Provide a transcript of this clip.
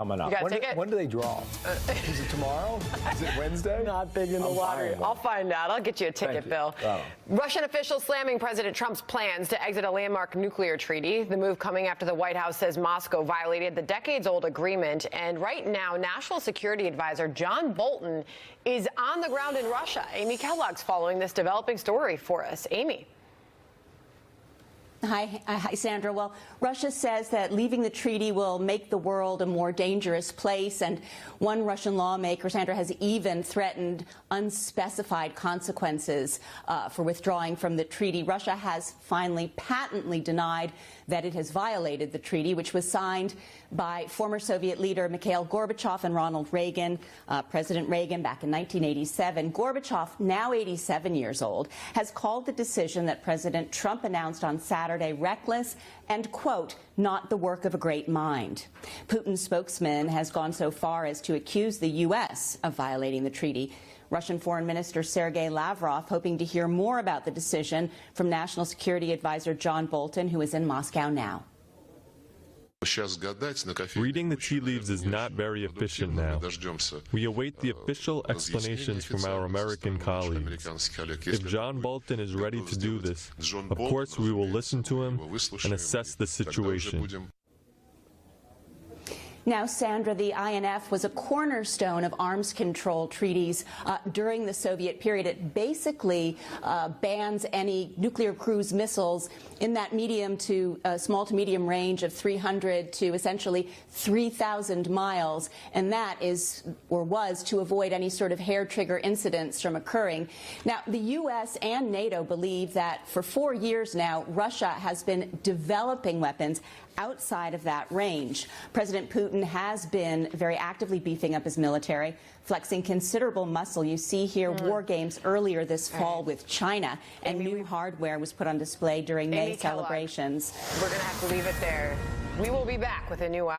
Coming up. You gotta take it? When do they draw? Is it tomorrow? Is it Wednesday? Not big in the lottery. I'll find out. I'll get you a ticket, Bill. Russian officials slamming President Trump's plans to exit a landmark nuclear treaty. The move coming after the White House says Moscow violated the decades-old agreement. And right now, National Security Advisor John Bolton is on the ground in Russia. Amy Kellogg's following this developing story for us. Amy. Hi, Sandra. Well, Russia says that leaving the treaty will make the world a more dangerous place. And one Russian lawmaker, Sandra, has even threatened unspecified consequences for withdrawing from the treaty. Russia has finally patently denied that it has violated the treaty, which was signed by former Soviet leader Mikhail Gorbachev and Ronald Reagan, President Reagan, back in 1987. Gorbachev, now 87 years old, has called the decision that President Trump announced on Saturday reckless and, quote, not the work of a great mind. Putin's spokesman has gone so far as to accuse the U.S. of violating the treaty. Russian Foreign Minister Sergei Lavrov hoping to hear more about the decision from National Security Advisor John Bolton, who is in Moscow now. Reading the tea leaves is not very efficient now. We await the official explanations from our American colleagues. If John Bolton is ready to do this, of course we will listen to him and assess the situation. Now, Sandra, the INF was a cornerstone of arms control treaties during the Soviet period. It basically bans any nuclear cruise missiles in that medium to small to medium range of 300 to essentially 3,000 miles. And that is, or was, to avoid any sort of hair trigger incidents from occurring. Now, the U.S. and NATO believe that for 4 years now, Russia has been developing weapons outside of that range. President Putin has been very actively beefing up his military, flexing considerable muscle. You see here war games earlier this fall with China, and new hardware was put on display during May celebrations. We're going to have to leave it there. We will be back with a new